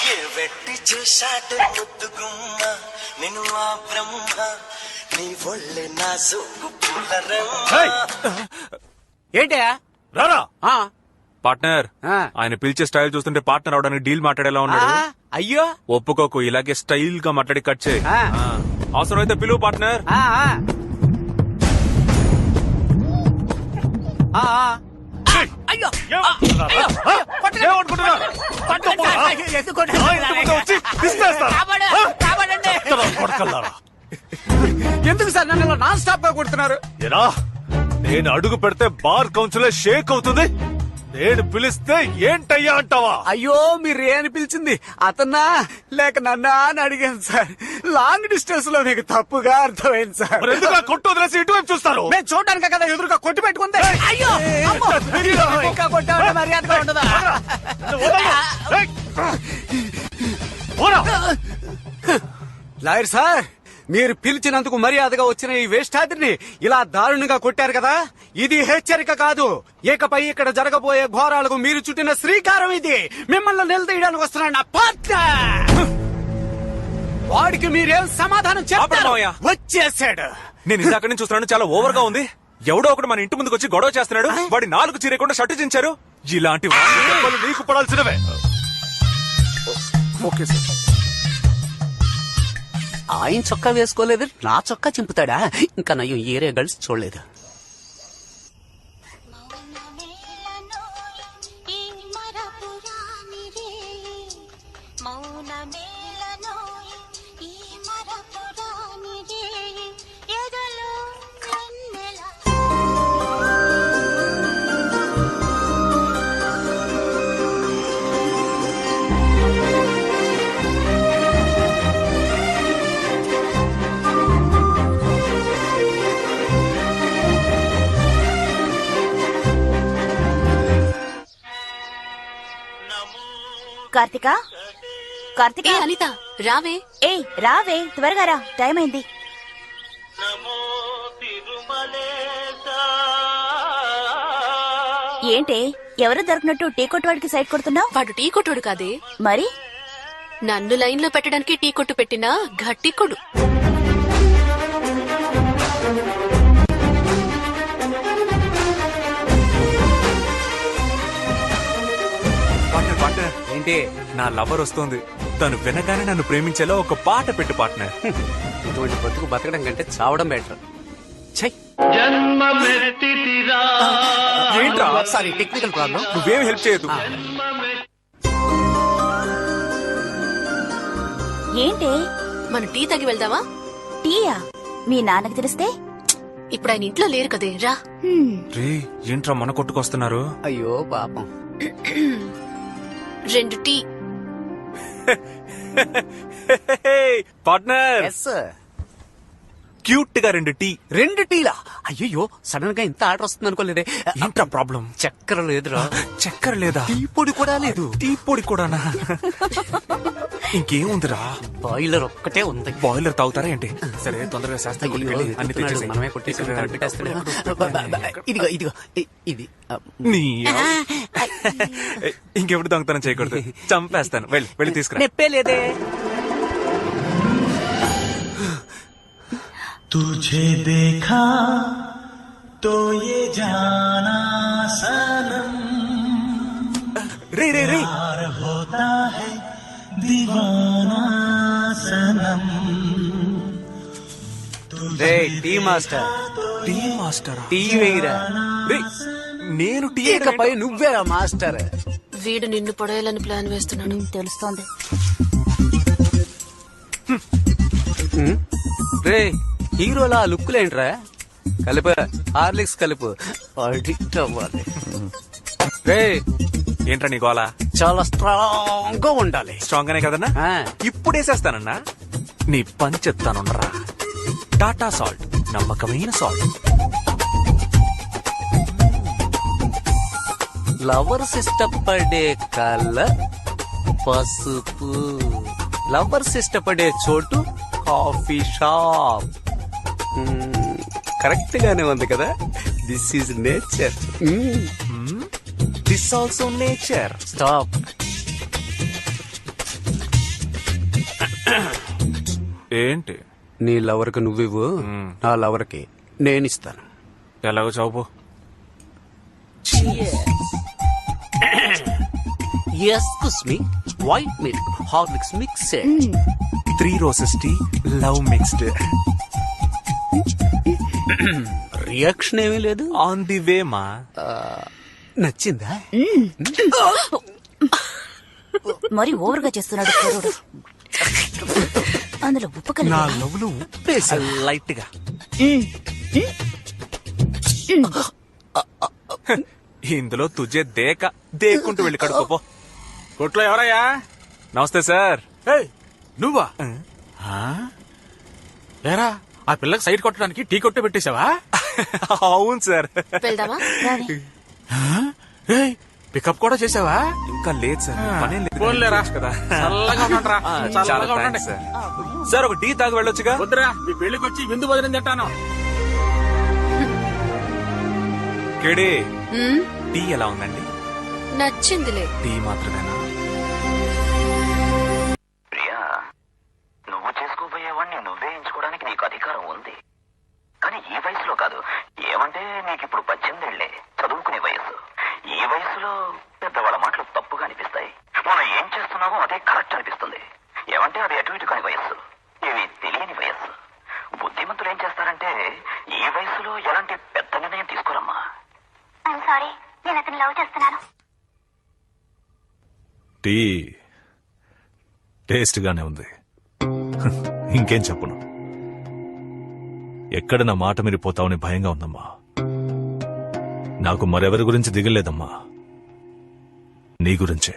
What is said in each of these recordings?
ఏ వెట్టి చేశాడు ముద్దుగుమ్మ నేను ఆ బ్రహ్మ నీ ఒళ్ళే నా సోకు పూలరమ్మ. ఏంటే రారా పార్ట్నర్ ఆయన పిలిచే స్టైల్ చూస్తుంటే పార్ట్నర్ అవడానికి డీల్ మాట్లాడేలా ఉన్నాడు. అయ్యో ఒప్పుకోకు, ఇలాగే స్టైల్ గా మాట్లాడి కట్ చేయి. అవసరం అయితే పిలువు పార్ట్నర్. అయ్యో ఎందుకు సార్ నన్ను నాన్ స్టాప్ గా కొడుతున్నారు? ఎరా నేను అడుగు పెడితే బార్ కౌన్సిలర్ షేక్ అవుతుంది, నేను పిలిస్తే ఏంటయ్యా అంటావా? అయ్యో మీరు అని పిలిచింది అతన్నా లేక నన్నా అని అడిగాను సార్. లాంగ్ డిస్టెన్స్ లో మీకు తప్పుగా అర్థమైంది సార్. ఎందుకు కొట్టు వదిలేసి ఇటువైపు చూస్తారు? మేము చూడడానికి కదా ఎదురుగా కొట్టి పెట్టుకుంది. అయ్యో అమ్మో, అయ్యో, ఇంకా కొట్టామంటే మర్యాదగా ఉండదా? లాయర్ సార్, మీరు పిలిచినందుకు మర్యాదగా వచ్చిన ఈ వేష్టాద్రిని ఇలా దారుణంగా కొట్టారు కదా, ఇది హెచ్చరిక కాదు. ఇకపై ఇక్కడ జరగబోయే ఘోరాలకు మీరు చుట్టిన శ్రీకారం ఇది. మిమ్మల్ని నిలదీయడానికి వస్తున్నాడు నా పార్ట్నర్. వాడికి మీరేం సమాధానం చెప్పారు? వచ్చేసాడు. నేను ఇందాక నుంచి చూస్తున్నాను, చాలా ఓవర్ గా ఉంది. ఎవడో ఒకడు మన ఇంటి ముందుకు వచ్చి గొడవ చేస్తున్నాడు. వాడి 4 చీరకుండా షర్టు చించారు. ఇలాంటి వాళ్ళు నీకు పడాల్సినవే. Okay sir. ఆయన చొక్కా వేసుకోలేదు, నా చొక్కా చింపుతాడా? ఇంకా నయ్యం ఏరే గర్ల్స్ చూడలేదు. కార్తిక, కార్తిక, అనిత రావే. రావే, త్వరగా రా, టైం అయింది. ఏంటి ఎవరు దొరికినట్టు టీ కొట్టువాడికి సైడ్ కొడుతున్నావు? వాడు టీ కొట్టుడు కాదే, మరి నన్ను లైన్ లో పెట్టడానికి టీ కొట్టు పెట్టినా గట్టి కొడు. పార్ట్నర్ ఏంటి? నా లవర్ వస్తుంది. తను వినగానే నన్ను ప్రేమించేలా ఒక పాట పెట్టు పార్ట్నర్. ఇటువంటి బతుకు బతకడం కంటే చావడం బెటర్. ఏంట్రా? Sorry, technical problem. నువ్వేం హెల్ప్ చేయదు. ఏంటి మన టీ తాగి వెళ్దామా? టీయా? మీ నాన్నకి తెలిస్తే? ఇప్పుడు ఆయన ఇంట్లో లేరు కదే, రా. రే ఏంట్రా మన కొట్టుకొస్తున్నారు? అయ్యో పాపం. 2 టీ. పార్ట్నర్ క్యూట్ గా 2 టీ. 2 టీలా? అయ్యో సడన్ గా ఇంత ఆర్డర్ వస్తుంది అనుకోలేదే. ఏంట్రా ప్రాబ్లం? చక్కెర లేదురా. చక్కెర లేదా? టీ పొడి కూడా లేదు. టీ పొడి కూడానా? ఇంకేముందిరా? బాయిలర్ ఒక్కటే ఉంది. బాయిలర్ తాగుతారా ఏంటి? సరే తొందరగా శాస్త్రం అన్ని తెచ్చేసేయ్. మనమే కొట్టేసి ఇదిగో ఇదిగో ఇది. ఇంకెప్పుడు దొంగతనం చేయకూడదు, చంపేస్తాను. వెళ్ళి తీసుకురా. నెప్పే లేదే. तुझे देखा तो ये जाना सनम రే प्यार होता है दीवाना सनम. టీ మాస్టర్, టీ మాస్టరా? టీ వేయరా. నేను టీ ఇకపై నువ్వేరా మాస్టర్. వీడు నిన్ను పడేయాలని ప్లాన్ వేస్తున్నాడు. తెలుస్తోంది. రే హీరోలా లుక్కులేంట్రా? కలిప హార్లిక్స్ కలుపు, అడిక్ట్ అవ్వాలి. రే ఏంట్రా నీ గోలా? చాలా స్ట్రాంగ్ గా ఉండాలి. స్ట్రాంగ్ గానే కదన్నా? ఇప్పుడు వేసేస్తానన్నా. నీ పని చెప్తానున్నరా. టాటా సాల్ట్, నమ్మకమైన సాల్ట్. లవర్స్ ఇష్టపడే కలర్ పసుపు. లవర్స్ ఇష్టపడే చోటు కాఫీ షాప్. కరెక్ట్ గానే ఉంది కదా. This is nature. This also nature. Stop. ఏంటి నీ లవర్కి నువ్వివ్వు, నా లవర్కి నేనిస్తాను. ఎలాగో చౌపు. Excuse me, white milk Horlicks mixed. 3 roses tea, love mixed. Reaction ఏమీ లేదు. ఆన్ ది వే మా. నచ్చిందా? మరి ఓవర్గా చేస్తున్నాడు కుర్రోడు. అందులో ఉప్పు కలిపి నా లవ్లు ఉప్పేసా. లైట్ గా. ఇందులో తుజే దేకుంటూ వెళ్ళి కడుకోపో. కొట్లో ఎవరయ్యా? నమస్తే సార్. నువ్వా? ఏరా, ఆ పిల్లకి సైడ్ కొట్టడానికి టీ కొట్టు పెట్టేశావా? అవును సార్. వెళ్దామా? రావే. పికప్ కూడా చేసావా? ఇంకా లేదు సార్, పనేం లేదు. పోన్లేరా. కదా. చల్లగా ఉండండిరా. చాలా చల్లగా ఉండండి. Thanks sir. సార్ ఒక టీ తాగి వెళ్ళొచ్చుగా. వద్దురా, మీ పెళ్లికి వచ్చి విందు భోజనం తింటాను. కేడి ఉమ్, టీ ఎలా ఉందండి? నచ్చిందిలే. టీ మాత్రమేనా? ప్రియా, నువ్వు చేసుకోబోయేవాడిని నువ్వే ఎంచుకోవడానికి నీకు అధికారం ఉంది. కానీ ఈ వయసులో కాదు. ఏమంటే నీకిప్పుడు 18 ఏళ్లే, చదువుకునే వయసు. ఈ వయసులో పెద్దవాళ్ళ మాటలు తప్పుగా అనిపిస్తాయి. మనం ఏం చేస్తున్నామో అదే కరెక్ట్ అనిపిస్తుంది. ఏమంటే అది అటు ఇటు కాని వయస్సు, ఇవి తెలియని వయస్సు. బుద్ధిమంతులు ఏం చేస్తారంటే ఈ వయసులో ఎలాంటి పెద్ద నిర్ణయం తీసుకోరమ్మా. సారీ, నేను అతను లవ్ చేస్తున్నాను. టీ టేస్ట్ గానే ఉంది. ఇంకేం చెప్పను. ఎక్కడ నా మాట మీరిపోతావని భయంగా ఉందమ్మా. నాకు మరెవరి గురించి దిగలేదమ్మా, నీ గురించే.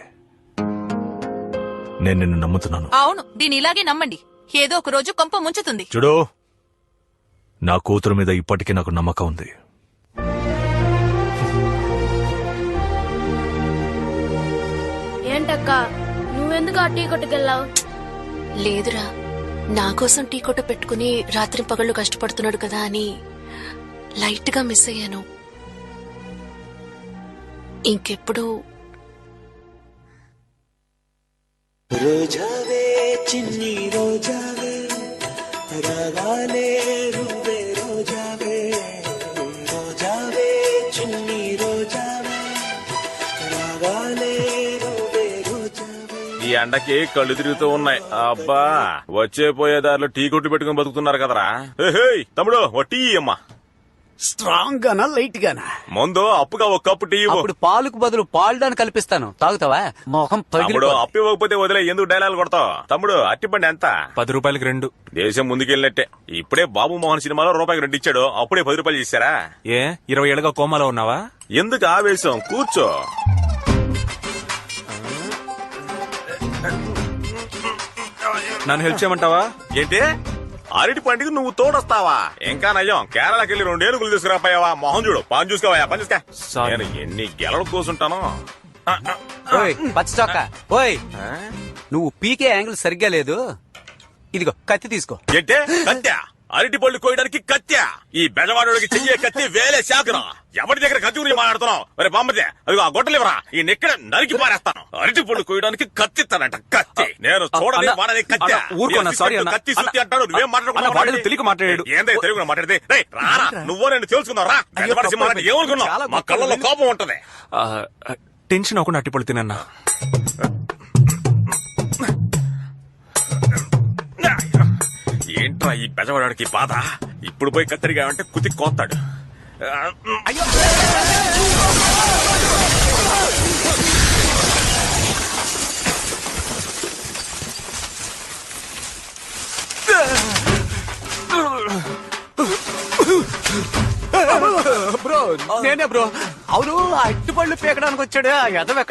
నేను నిన్ను నమ్ముతున్నాను. అవును, దీని ఇలాగే నమ్మండి. ఏదో ఒక రోజు కొంప ముంచుతుంది. చూడు, నా కూతురు మీద ఇప్పటికీ నాకు నమ్మకం ఉంది. ఏంటక్క, నువ్వెందుకు ఆ టీ కొట్టుకెళ్ళావు? లేదురా, నా కోసం టీ కొట్టు పెట్టుకుని రాత్రి పగళ్ళు కష్టపడుతున్నాడు కదా అని లైట్ గా మిస్ అయ్యాను. ఇంకెప్పుడు రోజావే చిన్ని రోజావే, రాగాలే నువ్వే రోజావే. రోజావే చిన్ని రోజావే, రాగాలే నువ్వే రోజావే. ఈ ఎండకి కళ్ళు తిరుగుతూ ఉన్నాయి. అబ్బా, వచ్చే పోయే దారిలో టీ కొట్టు పెట్టుకుని బతుకుతున్నారు కదరా. ఏయ్ తమ్ముడు, ఓ టీ అమ్మా. స్ట్రాంగ్ గానా లైట్ గానా? ముందు అప్పుగా ఒక కప్పు టీ ఇవ్వు. అప్పుడు పాలకు బదులు పాల్డాన్ని కల్పిస్తాను, తాగుతావా? మొహం తమ్ముడు, అప్పు ఇవ్వకపోతే వదిలే, ఎందుకు డైలాగ్ కొడతావు? తమ్ముడు, అట్టిపండి ఎంత? 10 రూపాయలకి 2. దేశం ముందుకెళ్ళినట్టే. ఇప్పుడే బాబు మోహన్ సినిమాలో రూపాయికి 2 ఇచ్చాడు, అప్పుడే 10 రూపాయలు చేశారా? ఏ 20 ఏళ్ళగా కోమాలో ఉన్నావా? ఎందుకు ఆవేశం? కూర్చో. నన్ను హెల్ప్ చేయమంటావా? ఏంటి, అరటి పండుగ నువ్వు తోడొస్తావా? ఇంకా నయ్యం, కేరళకి వెళ్ళి 2 ఏనుగులు తీసుకురాపోయావా? మొహం చూడు, పని చూసుకోవా, పని చూసుకో. Sorry. నేను ఎన్ని గెలలు కూర్చుంటాను. ఓయ్ పచ్చ చొక్క, ఓయ్ నువ్వు పీకే యాంగిల్ సరిగ్గా లేదు. ఇదిగో కత్తి తీసుకో. ఏంటే కత్యా? అరటి పళ్ళు కోయడానికి కత్యా? ఈ బెజవాడోడికి చెయ్యే కత్తి వేలే శాఖరా. ఎవరి దగ్గర కత్తి గురించి మాట్లాడుతున్నావు? మరి బామ్మదే, అదిగో ఆ గొట్టలివరా, ఈ నెక్కడ నరికి పారేస్తాను. అరటి పళ్ళు కోయడానికి కత్తి ఇస్తానంట. కత్తి నేను చూడని వాడని కత్తి. ఊరుకోన్నా, సారీ అన్న. కత్తి సుత్తి అంటాడు, నువ్వేం మాట్లాడుకున్నావు? తెలియక మాట్లాడాడు. ఏందే తెలుగు మాట్లాడితే? రేయ్ రారా, నువ్వో నేను తెలుసుకున్నావు రా. బెజవాడ సింహ అంటే ఏమనుకున్నావు? మా కళ్ళలో కోపం ఉంటది. టెన్షన్ అవ్వకుండా అట్టిపళ్ళు తినన్నా. ఏంట్రా ఈ బెజవాడికి బాధ? ఇప్పుడు పోయి కత్తిరిగా అంటే కుతి కోస్తాడు. బ్రో నేనే బ్రో. అవును, అట్టి పళ్ళు పీకడానికి వచ్చాడు. ఆ ఎదవ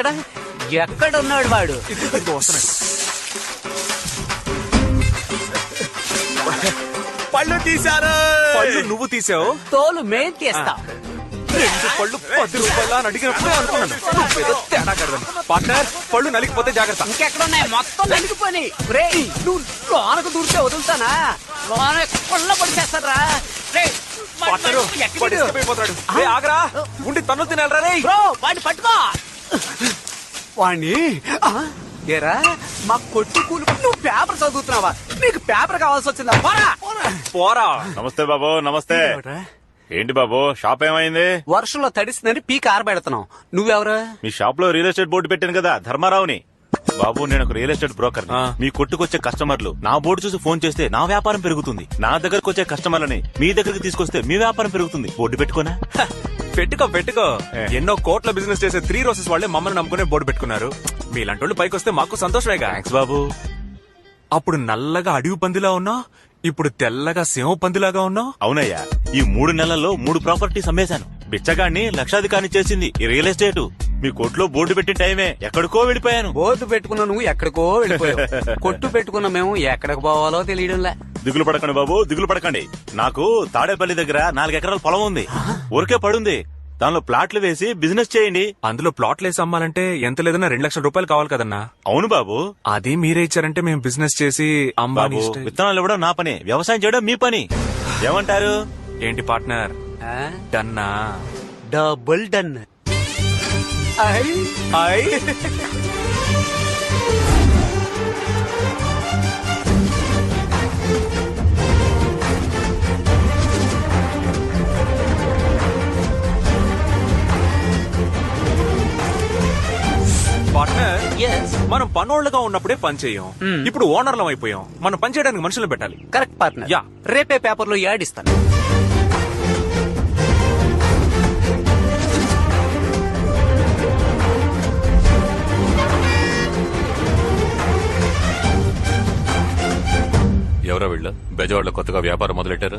ఎక్కడున్నాడు వాడు? పళ్ళు తీశారు. పళ్ళు నువ్వు తీసావు, తోలు మేం తీస్తా. 2 పళ్ళు 10 రూపాయలు అని అడిగినప్పుడే అనుకున్నాను నువ్వేదో తేడా కడదని. పార్ట్నర్, పళ్ళు నలిగిపోతే జాగ్రత్త. ఇంకెక్కడున్నాయి? మొత్తం నలిగిపోయి. రే నువ్వు లోనకు దూరితే వదులుతానా? లోన కొల్ల పడిచేస్తారా? పార్ట్నరు, వాడు escape అయిపోతాడు. రే, ఆగరా, ఉండి తన్ను తినాలరా రే. బ్రో వాడిని పట్టుకో. వాణ్ణి ఏరా మా కొట్టు కూలి నువ్వు పేపర్ చదువుతున్నావా? నీకు పేపర్ కావాల్సి వచ్చిందా? పోరా! పోరా. నమస్తే బాబు, నమస్తే. ఏమిట్రా? ఏంటి బాబు, షాప్ ఏమైంది? వర్షంలో తడిసిందని పీక ఆరబెడుతున్నావు. నువ్వెవరు? మీ షాప్ లో రియల్ ఎస్టేట్ బోర్డు పెట్టాను కదా, ధర్మారావుని. బాబు, నేను ఒక రియల్ ఎస్టేట్ బ్రోకర్. మీ కొట్టుకొచ్చే కస్టమర్లు నా బోర్డు చూసి ఫోన్ చేస్తే నా వ్యాపారం పెరుగుతుంది. నా దగ్గరకు వచ్చే కస్టమర్లని మీ దగ్గరికి తీసుకొస్తే మీ వ్యాపారం పెరుగుతుంది. బోర్డు పెట్టుకోనా? పెట్టుకో. ఎన్నో కోట్ల బిజినెస్ చేసే 3 రోజెస్ వాళ్ళే మమ్మల్ని నమ్ముకునే బోర్డు పెట్టుకున్నారు. మీలాంటి వాళ్ళు పైకి వస్తే మాకు సంతోషమేగా. థ్యాంక్స్ బాబు. అప్పుడు నల్లగా అడవి పందిలా ఉన్నా, ఇప్పుడు తెల్లగా సింహ పందిలాగా ఉన్నా. అవునయ్యా, ఈ 3 నెలల్లో 3 ప్రాపర్టీస్ అమ్మేశాను. బిచ్చగాన్ని లక్షాధికారిని చేసింది ఈ రియల్ ఎస్టేట్. మీ కొట్లో బోర్డు పెట్టిన టైమే ఎక్కడికో వెళ్ళిపోయాను. బోర్డు పెట్టుకున్న నువ్వు ఎక్కడికో వెళ్ళిపోయావు. కొట్టు పెట్టుకున్న మేము ఎక్కడికి పోవాలో తెలియడంలే. దిగులు పడకండి బాబు, దిగులు పడకండి. నాకు తాడేపల్లి దగ్గర 4 ఎకరాల పొలం ఉంది. ఊరికే పడుంది. దానిలో ప్లాట్లు వేసి బిజినెస్ చేయండి. అందులో ప్లాట్లు వేసి అమ్మాలంటే ఎంత లేదన్నా 2 లక్షల రూపాయలు కావాలి కదన్నా. అవును బాబు. అది మీరే ఇచ్చారంటే మేము బిజినెస్ చేసి అంబానీ బాబు, స్టైల్. విత్తనాలు ఇవ్వడం నా పని, వ్యవసాయం చేయడం మీ పని. ఏమంటారు? ఏంటి పార్ట్నర్, ఆ? డన్నా? Double done. పార్ట్నర్, మనం పనోళ్ళగా ఉన్నప్పుడే పని చేయం. ఇప్పుడు ఓనర్లం అయిపోయాం. మనం పని చేయడానికి మనుషులు పెట్టాలి. Correct partner. యా. రేపే పేపర్లో యాడ్ ఇస్తాను. ఎవరా వీళ్ళ బెజవాడలో కొత్తగా వ్యాపారం మొదలెట్టారు?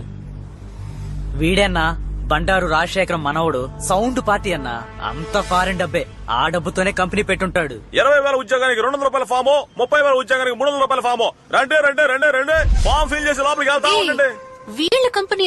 వీడన్నా బండారు రాజశేఖరం మనవడు. సౌండ్ పార్టీ అన్నా. అంత ఫారెన్ డబ్బే. ఆ డబ్బుతోనే కంపెనీ పెట్టుంటాడు. 20,000 ఉద్యోగానికి 200 రూపాయల ఫాము, 30,000 ఉద్యోగానికి 300 రూపాయల ఫాము. రండి రండి రండి రండి, ఫామ్ ఫిల్ చేసి లోపలికి వెళ్తా ఉండండి. వీళ్ళ కంపెనీ